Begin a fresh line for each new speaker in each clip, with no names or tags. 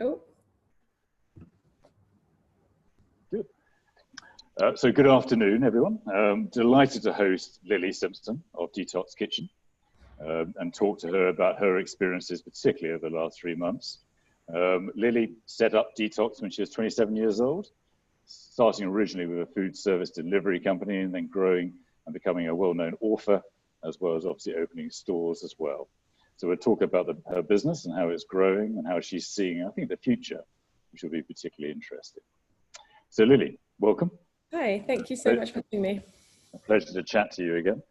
Oh,
Good. So good afternoon, everyone. Delighted to host Lily Simpson of Detox Kitchen and talk to her about her experiences, particularly over the last 3 months. Lily set up Detox when she was 27 years old, starting originally with a food service delivery company and then growing and becoming a well-known author, as well as obviously opening stores as well. So we'll talk about her business and how it's growing and how she's seeing, I think, the future, which will be particularly interesting. So Lily, welcome.
hi. Thank you so much for having me.
A pleasure to chat to you again.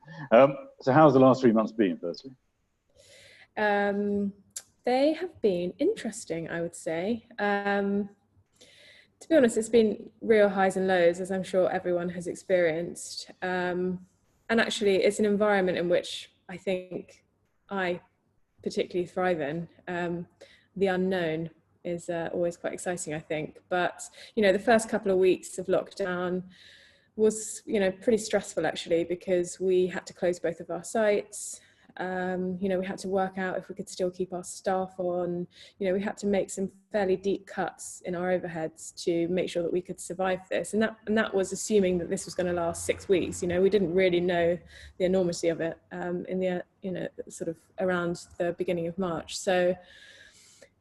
So how's the last 3 months been, firstly?
They have been interesting, I would say. To be honest, it's been real highs and lows, as I'm sure everyone has experienced. And actually, it's an environment in which I think I particularly thrive in. The unknown is always quite exciting, I think. But, the first couple of weeks of lockdown was, pretty stressful actually, because we had to close both of our sites. We had to work out if we could still keep our staff on. We had to make some fairly deep cuts in our overheads to make sure that we could survive this. And that was assuming that this was going to last 6 weeks. We didn't really know the enormity of it in the, sort of around the beginning of March. So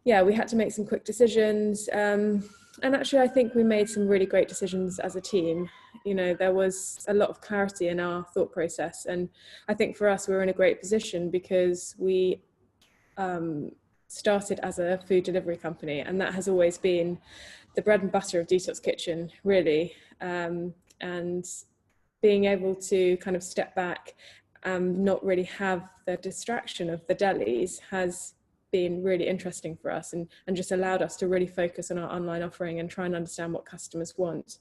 yeah, we had to make some quick decisions. And actually, I think we made some really great decisions as a team. There was a lot of clarity in our thought process. And I think for us, we were in a great position because we started as a food delivery company. And that has always been the bread and butter of Detox Kitchen, really. And being able to kind of step back and not really have the distraction of the delis has been really interesting for us and just allowed us to really focus on our online offering and try and understand what customers want.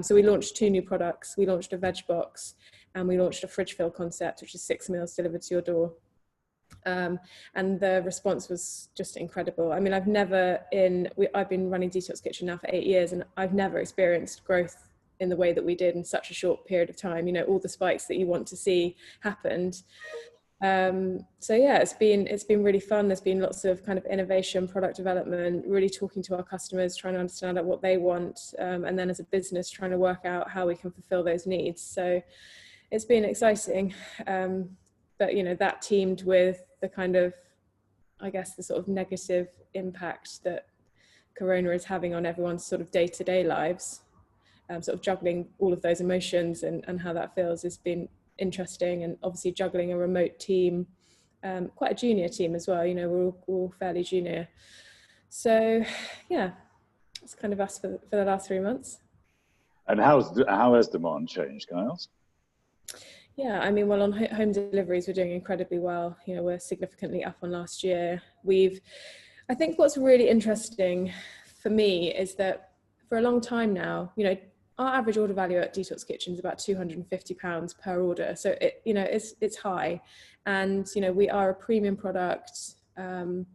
So we launched 2 new products. We launched a veg box and we launched a fridge fill concept, which is 6 meals delivered to your door. And the response was just incredible. I mean, I've been running Detox Kitchen now for 8 years and I've never experienced growth in the way that we did in such a short period of time. All the spikes that you want to see happened. So yeah, it's been really fun. There's been lots of kind of innovation, product development, really talking to our customers, trying to understand what they want, and then as a business trying to work out how we can fulfill those needs. So it's been exciting, but that teamed with the kind of, I guess, the sort of negative impact that Corona is having on everyone's sort of day-to-day lives, sort of juggling all of those emotions and how that feels has been interesting. And obviously juggling a remote team, quite a junior team as well, we're all fairly junior. So yeah, it's kind of us for the last 3 months.
And how has demand changed, can I ask?
Yeah, I mean, well, on home deliveries, we're doing incredibly well. We're significantly up on last year. I think what's really interesting for me is that for a long time now, our average order value at Detox Kitchen is about £250 per order. So it's high, and we are a premium product. And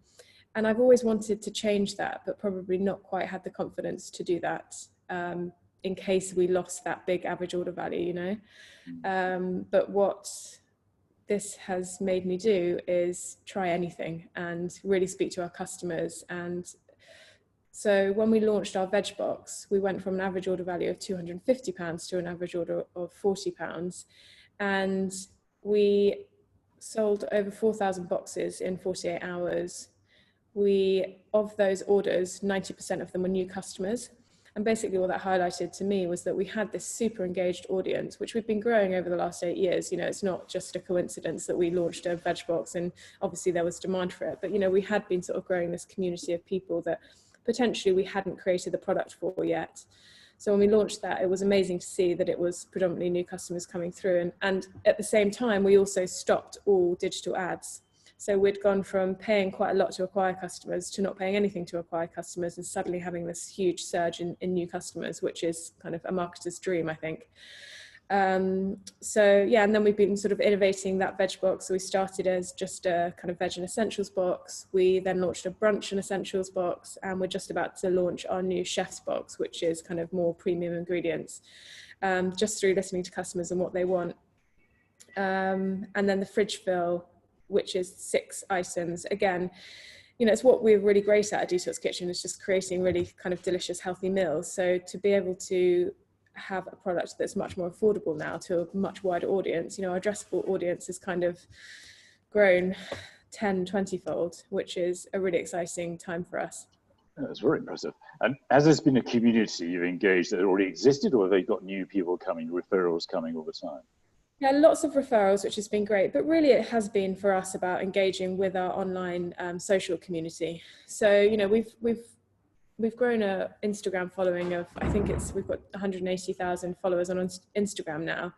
I've always wanted to change that, but probably not quite had the confidence to do that in case we lost that big average order value. But what this has made me do is try anything and really speak to our customers. And so when we launched our veg box, we went from an average order value of £250 to an average order of £40. And we sold over 4,000 boxes in 48 hours. Of those orders, 90% of them were new customers. And basically what that highlighted to me was that we had this super engaged audience, which we've been growing over the last 8 years. It's not just a coincidence that we launched a veg box and obviously there was demand for it. But, we had been sort of growing this community of people that potentially we hadn't created the product for yet. So when we launched that, it was amazing to see that it was predominantly new customers coming through. And at the same time, we also stopped all digital ads. So we'd gone from paying quite a lot to acquire customers to not paying anything to acquire customers and suddenly having this huge surge in new customers, which is kind of a marketer's dream, I think. So yeah, and then we've been sort of innovating that veg box. So we started as just a kind of veg and essentials box. We then launched a brunch and essentials box, and we're just about to launch our new chef's box, which is kind of more premium ingredients, just through listening to customers and what they want. And then the fridge fill, which is 6 items. Again, you know, it's what we're really great at Detox Kitchen, is just creating really kind of delicious, healthy meals. So to be able to have a product that's much more affordable now to a much wider audience, you know, our addressable audience has kind of grown 10, 20-fold, which is a really exciting time for us.
That's very impressive. And has this been a community you've engaged that already existed, or have they got new people coming, referrals coming all the time?
Yeah, lots of referrals, which has been great, but really it has been for us about engaging with our online social community. So, you know, we've grown a Instagram following of, I think we've got 180,000 followers on Instagram now,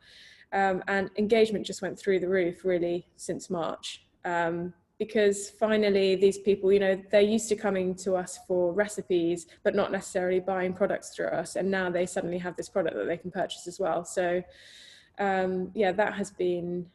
and engagement just went through the roof really since March, because finally these people, you know, they're used to coming to us for recipes but not necessarily buying products through us, and now they suddenly have this product that they can purchase as well. So yeah, that's been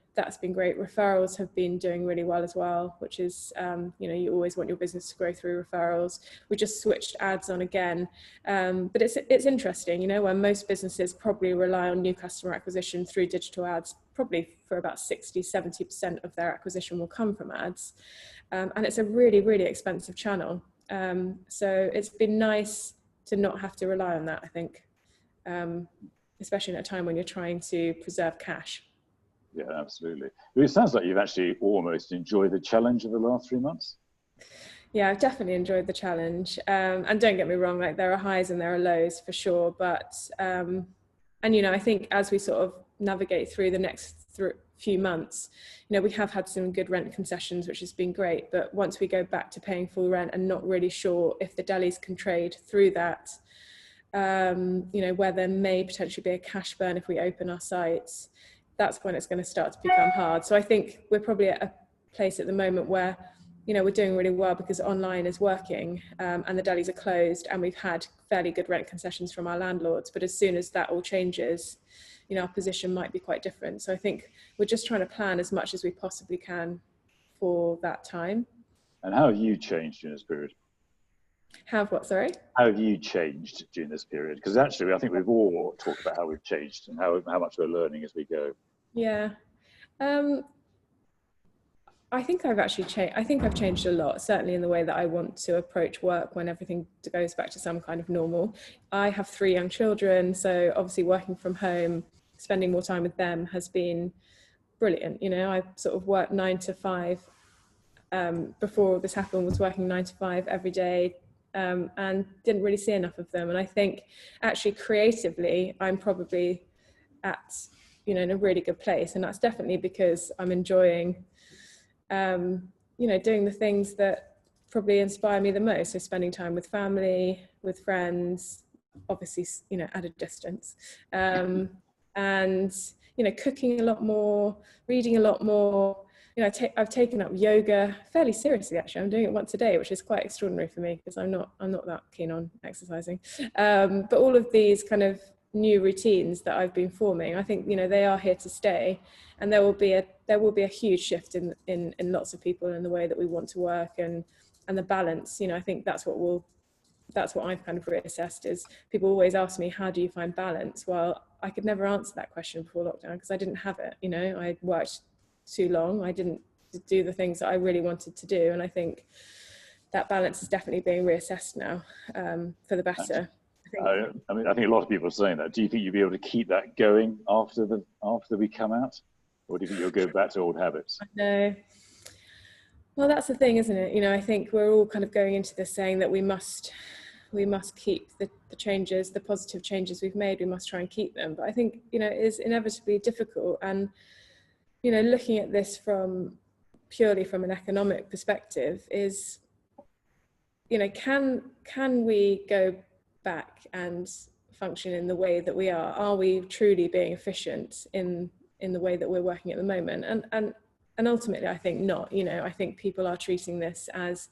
great. Referrals have been doing really well as well, which is, you know, you always want your business to grow through referrals. We just switched ads on again, but it's interesting, you know, when most businesses probably rely on new customer acquisition through digital ads, probably for about 60-70% of their acquisition will come from ads, and it's a really, really expensive channel. So it's been nice to not have to rely on that, I think. Especially in a time when you're trying to preserve cash.
Yeah, absolutely. It sounds like you've actually almost enjoyed the challenge of the last 3 months.
Yeah, I've definitely enjoyed the challenge. And don't get me wrong, like there are highs and there are lows for sure. But, and you know, I think as we sort of navigate through the next few months, you know, we have had some good rent concessions, which has been great. But once we go back to paying full rent and not really sure if the delis can trade through that, you know, where there may potentially be a cash burn if we open our sites, that's when it's going to start to become hard. So I think we're probably at a place at the moment where, you know, we're doing really well because online is working, and the delis are closed, and we've had fairly good rent concessions from our landlords. But as soon as that all changes, you know, our position might be quite different. So I think we're just trying to plan as much as we possibly can for that time.
And how have you changed during this period?
Have what, sorry?
How have you changed during this period? Because actually, I think we've all talked about how we've changed and how much we're learning as we go.
Yeah. I think I've actually changed. I think I've changed a lot, certainly in the way that I want to approach work when everything goes back to some kind of normal. I have 3 young children, so obviously working from home, spending more time with them has been brilliant. You know, I sort of worked 9 to 5. Before this happened, was working 9 to 5 every day, and didn't really see enough of them. And I think actually creatively, I'm probably at, you know, in a really good place. And that's definitely because I'm enjoying, you know, doing the things that probably inspire me the most. So spending time with family, with friends, obviously, you know, at a distance, and, you know, cooking a lot more, reading a lot more. You know, I've taken up yoga fairly seriously. Actually, I'm doing it once a day, which is quite extraordinary for me because I'm not that keen on exercising. But all of these kind of new routines that I've been forming, I think, you know, they are here to stay, and there will be a huge shift in lots of people in the way that we want to work and the balance. You know, I think that's what I've kind of reassessed. Is people always ask me, how do you find balance? Well, I could never answer that question before lockdown because I didn't have it. You know, I worked too long. I didn't do the things that I really wanted to do, and I think that balance is definitely being reassessed now, for the better.
I mean, I think a lot of people are saying that. Do you think you'll be able to keep that going after we come out, or do you think you'll go back to old habits?
No. Well, that's the thing, isn't it? You know, I think we're all kind of going into this saying that we must keep the changes, the positive changes we've made. We must try and keep them. But I think, you know, it is inevitably difficult. And you know, looking at this purely from an economic perspective is, you know, can we go back and function in the way that we are? Are we truly being efficient in the way that we're working at the moment? And ultimately, I think not. You know, I think people are treating this as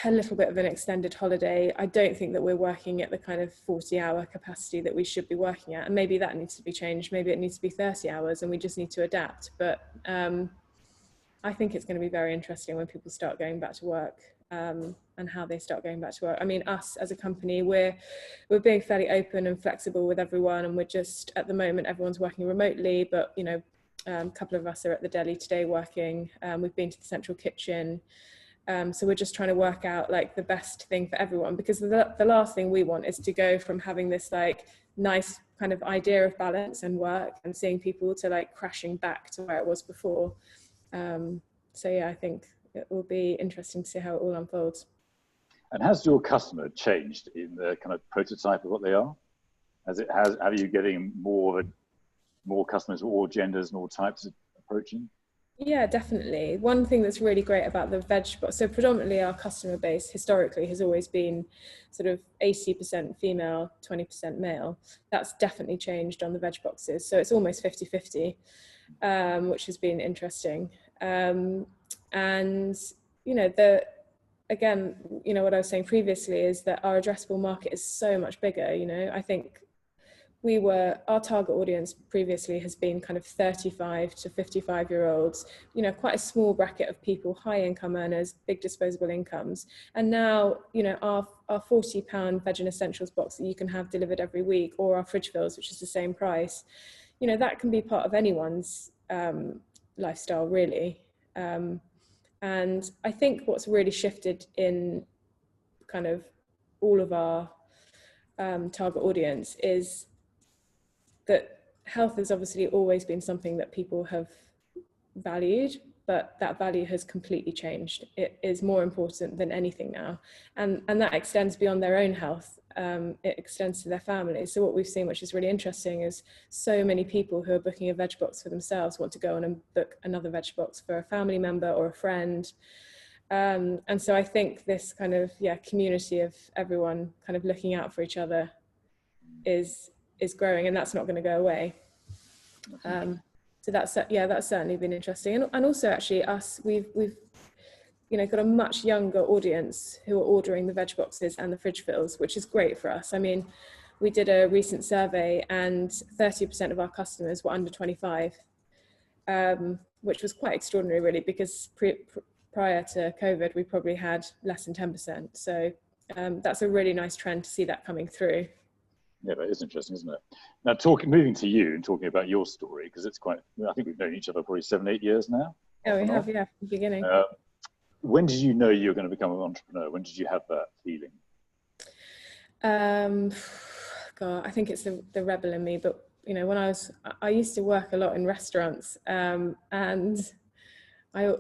a little bit of an extended holiday. I don't think that we're working at the kind of 40-hour capacity that we should be working at, and maybe that needs to be changed. Maybe it needs to be 30 hours and we just need to adapt. But I think it's going to be very interesting when people start going back to work, and how they start going back to work. I mean, us as a company, we're being fairly open and flexible with everyone, and we're just, at the moment, everyone's working remotely, but you know, a couple of us are at the deli today working. We've been to the central kitchen. So we're just trying to work out like the best thing for everyone, because the last thing we want is to go from having this like nice kind of idea of balance and work and seeing people to like crashing back to where it was before. So yeah, I think it will be interesting to see how it all unfolds.
And has your customer changed in the kind of prototype of what they are? Are you getting more customers of all genders and all types approaching?
Yeah, definitely. One thing that's really great about the veg box, so predominantly our customer base historically has always been sort of 80% female, 20% male. That's definitely changed on the veg boxes. So it's almost 50-50, which has been interesting. And, you know, again, you know, what I was saying previously is that our addressable market is so much bigger. You know, I think our target audience previously has been kind of 35 to 55-year-olds, you know, quite a small bracket of people, high income earners, big disposable incomes. And now, you know, our £40 veg and essentials box that you can have delivered every week, or our fridge fills, which is the same price, you know, that can be part of anyone's lifestyle, really. And I think what's really shifted in kind of all of our target audience is that health has obviously always been something that people have valued, but that value has completely changed. It is more important than anything now. And that extends beyond their own health. It extends to their families. So what we've seen, which is really interesting, is so many people who are booking a veg box for themselves want to go on and book another veg box for a family member or a friend. And so I think this kind of, community of everyone kind of looking out for each other is growing, and that's not going to go away. So that's certainly been interesting. And also actually we've you know, got a much younger audience who are ordering the veg boxes and the fridge fills, which is great for us. I mean, we did a recent survey and 30% of our customers were under 25, which was quite extraordinary really, because prior to COVID, we probably had less than 10%. So that's a really nice trend to see that coming through.
Yeah, that is interesting, isn't it? Now, moving to you and talking about your story, because it's quite, I think we've known each other probably 7-8 years now.
Oh, we have, yeah, from the beginning.
When did you know you were going to become an entrepreneur? When did you have that feeling?
God, I think it's the rebel in me, but you know, when I used to work a lot in restaurants, and I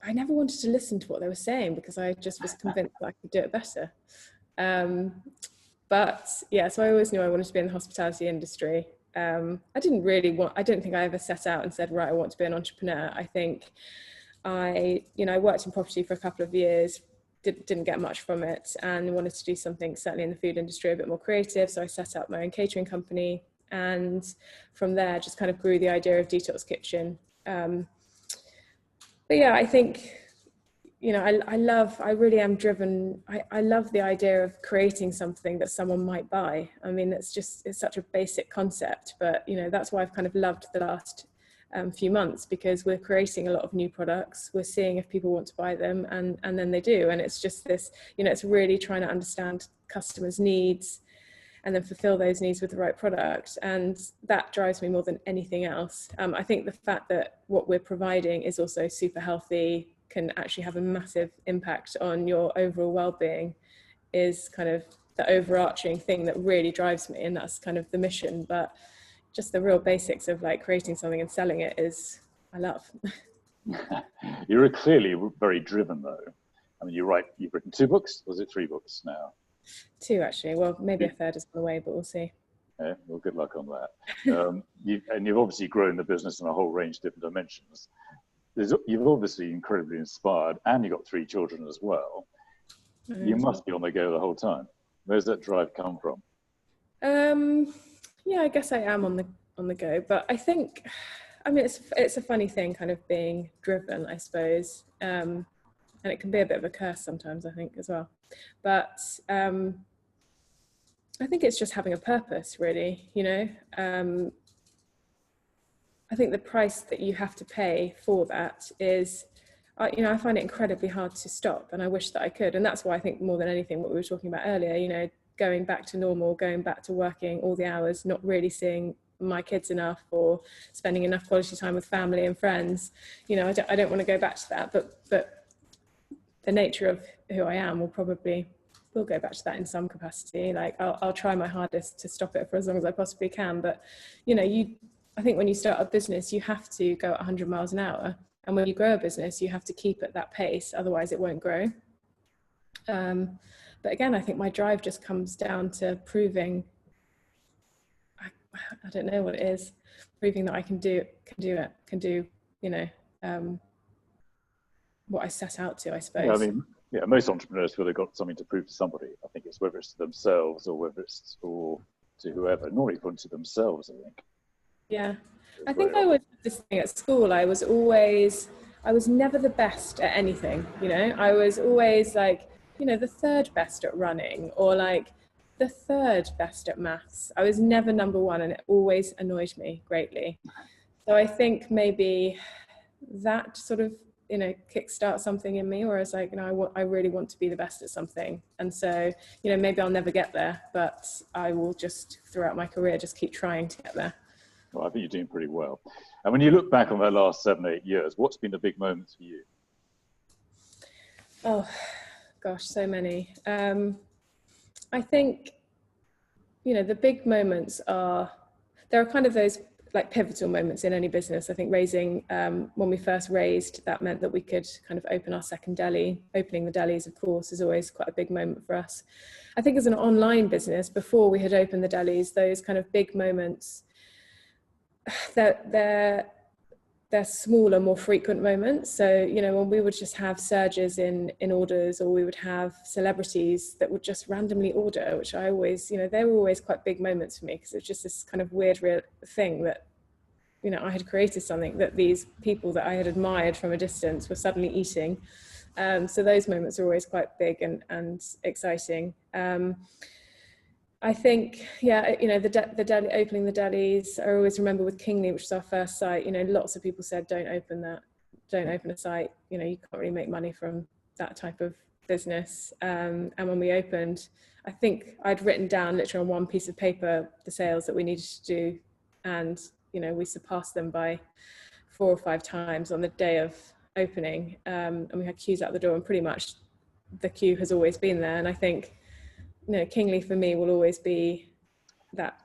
never wanted to listen to what they were saying because I just was convinced that I could do it better. But yeah, so I always knew I wanted to be in the hospitality industry. I don't think I ever set out and said, right, I want to be an entrepreneur. I think I worked in property for a couple of years, didn't get much from it, and wanted to do something certainly in the food industry a bit more creative. So I set up my own catering company, and from there just kind of grew the idea of Detox Kitchen. But yeah, I think, you know, I really am driven. I love the idea of creating something that someone might buy. I mean, it's such a basic concept, but you know, that's why I've kind of loved the last few months, because we're creating a lot of new products. We're seeing if people want to buy them, and then they do. And it's just this, you know, it's really trying to understand customers' needs and then fulfill those needs with the right product. And that drives me more than anything else. I think the fact that what we're providing is also super healthy, can actually have a massive impact on your overall well-being, is kind of the overarching thing that really drives me, and that's kind of the mission. But just the real basics of like creating something and selling it is I love.
You're clearly very driven though. I mean, you've written 2 books. Was it 3 books now? 2
actually. Well, maybe a third is on the way, but we'll see.
Yeah, well, good luck on that. You've obviously grown the business in a whole range of different dimensions. You've obviously incredibly inspired, and you've got 3 children as well. You must be on the go the whole time. Where's that drive come from?
Yeah, I guess I am on the go, but I think, I mean, it's a funny thing kind of being driven, I suppose, and it can be a bit of a curse sometimes, I think, as well. But I think it's just having a purpose, really, you know. I think the price that you have to pay for that is, you know, I find it incredibly hard to stop, and I wish that I could. And that's why I think more than anything, what we were talking about earlier, you know, going back to normal, going back to working all the hours, not really seeing my kids enough or spending enough quality time with family and friends. You know, I don't want to go back to that, but the nature of who I am will go back to that in some capacity. Like I'll try my hardest to stop it for as long as I possibly can. But, I think when you start a business, you have to go at 100 miles an hour. And when you grow a business, you have to keep at that pace. Otherwise it won't grow. But again, I think my drive just comes down to proving, I don't know what it is, proving that I can do what I set out to, I suppose.
Yeah, I mean, yeah, most entrepreneurs feel they've got something to prove to somebody. I think it's whether it's to themselves or whether it's to whoever. Normally put to themselves, I think.
Yeah, I think I was this thing at school. I was never the best at anything. I was always like, the third best at running, or like the third best at maths. I was never number one, and it always annoyed me greatly. So I think maybe that sort of, kickstart something in me, whereas like, I really want to be the best at something. And so, maybe I'll never get there, but I will just throughout my career, just keep trying to get there.
Well, I think you're doing pretty well. And when you look back on the last 7-8 years, what's been the big moments for you?
Oh gosh, so many. I think, the big moments there are kind of those like pivotal moments in any business. I think when we first raised, that meant that we could kind of open our second deli. Opening the delis, of course, is always quite a big moment for us. I think as an online business, before we had opened the delis, those kind of big moments, they're smaller, more frequent moments. So, when we would just have surges in orders, or we would have celebrities that would just randomly order, which I always, they were always quite big moments for me, because it's just this kind of weird real thing that, I had created something that these people that I had admired from a distance were suddenly eating. So those moments are always quite big and exciting. I think, the deli, opening the delis, I always remember with Kingley, which was our first site, lots of people said, don't open a site, you can't really make money from that type of business. And when we opened, I think I'd written down literally on one piece of paper the sales that we needed to do, and we surpassed them by 4 or 5 times on the day of opening, and we had queues out the door, and pretty much the queue has always been there. And I think Kingley for me will always be that,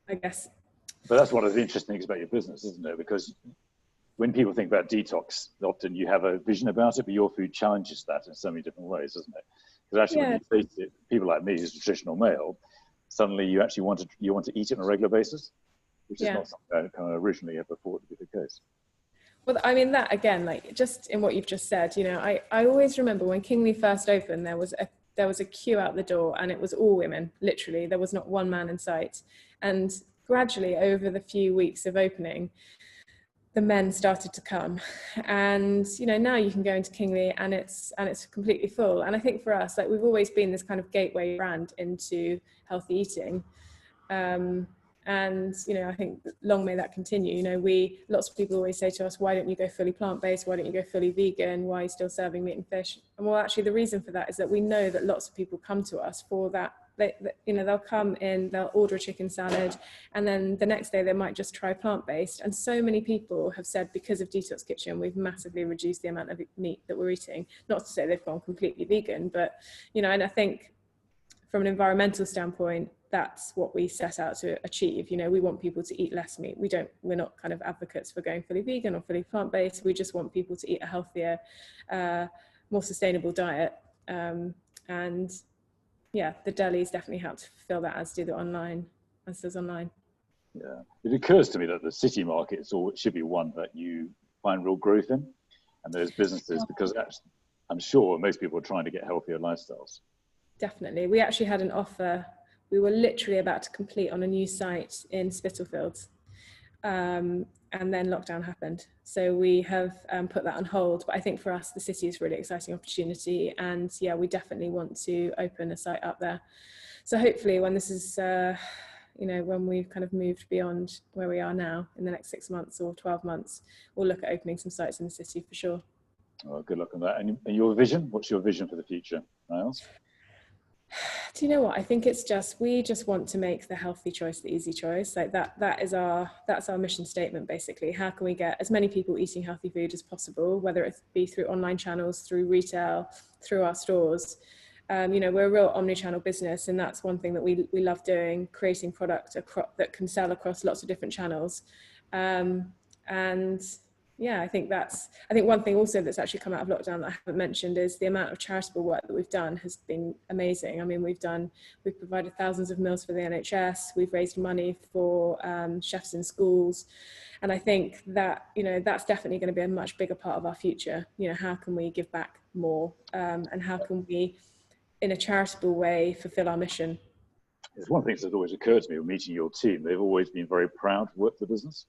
I guess.
But that's one of the interesting things about your business, isn't it? Because when people think about detox, often you have a vision about it, but your food challenges that in so many different ways, doesn't it? Because actually, when you face it, people like me, who's a traditional male, suddenly you actually want to eat it on a regular basis, which is not something I kind of originally ever thought would be the case.
Well, I mean, that again, like just in what you've just said, I always remember when Kingley first opened, there was a queue out the door, and it was all women, literally. There was not one man in sight. And gradually, over the few weeks of opening, the men started to come. And, now you can go into Kingley and it's completely full. And I think for us, like, we've always been this kind of gateway brand into healthy eating. And, I think long may that continue. Lots of people always say to us, why don't you go fully plant-based? Why don't you go fully vegan? Why are you still serving meat and fish? And well, actually the reason for that is that we know that lots of people come to us for that. They'll come in, they'll order a chicken salad, and then the next day they might just try plant-based. And so many people have said, because of Detox Kitchen, we've massively reduced the amount of meat that we're eating. Not to say they've gone completely vegan, but, and I think from an environmental standpoint, that's what we set out to achieve. We want people to eat less meat. We're not kind of advocates for going fully vegan or fully plant-based. We just want people to eat a healthier, more sustainable diet. And yeah, the delis definitely help to fulfill that, as does online.
Yeah, it occurs to me that the city market should be one that you find real growth in, and those businesses, because I'm sure most people are trying to get healthier lifestyles.
Definitely. We actually had an offer. We were literally about to complete on a new site in Spitalfields, and then lockdown happened. So we have put that on hold. But I think for us, the city is a really exciting opportunity. And yeah, we definitely want to open a site up there. So hopefully when this is, when we've kind of moved beyond where we are now in the next 6 months or 12 months, we'll look at opening some sites in the city for sure.
Well, good luck on that. And your vision? What's your vision for the future, Niles?
Do you know what? I think it's just, we just want to make the healthy choice the easy choice. Like that's our mission statement, basically. How can we get as many people eating healthy food as possible, whether it be through online channels, through retail, through our stores. We're a real omni-channel business, and that's one thing that we love doing, creating product that can sell across lots of different channels. And yeah, I think one thing also that's actually come out of lockdown that I haven't mentioned is the amount of charitable work that we've done has been amazing. I mean, we've provided thousands of meals for the NHS. We've raised money for chefs in schools. And I think that, that's definitely going to be a much bigger part of our future. How can we give back more? And how can we, in a charitable way, fulfill our mission?
It's one of the things that always occurred to me when meeting your team. They've always been very proud to work for the business.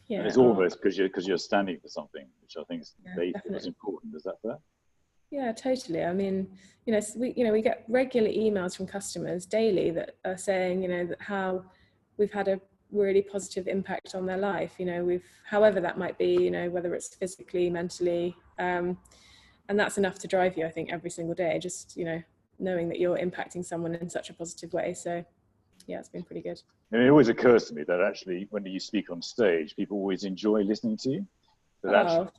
Yeah, and it's almost because you're standing for something, which I think is important. Is that fair?
Yeah, totally. I mean, we get regular emails from customers daily that are saying, that how we've had a really positive impact on their life. However that might be, whether it's physically, mentally, and that's enough to drive you, I think, every single day. Just knowing that you're impacting someone in such a positive way. So yeah, it's been pretty good.
And it always occurs to me that actually, when you speak on stage, people always enjoy listening to you. That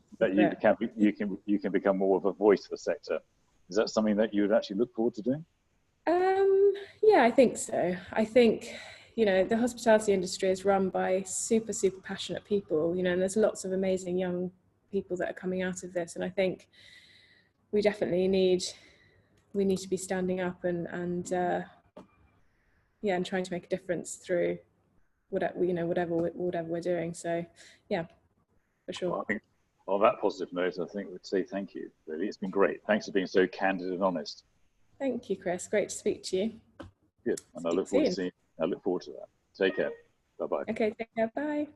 you can become more of a voice for the sector. Is that something that you would actually look forward to doing?
Yeah, I think so. I think the hospitality industry is run by super passionate people. And there's lots of amazing young people that are coming out of this, and I think we definitely need to be standing up and trying to make a difference through whatever we're doing. So yeah, for sure.
Well, I think on that positive note, I think we'd say thank you, Lily. It's been great. Thanks for being so candid and honest.
Thank you, Chris. Great to speak to you.
Good. And I look forward to that. Take care. Bye-bye.
Okay, take care. Bye.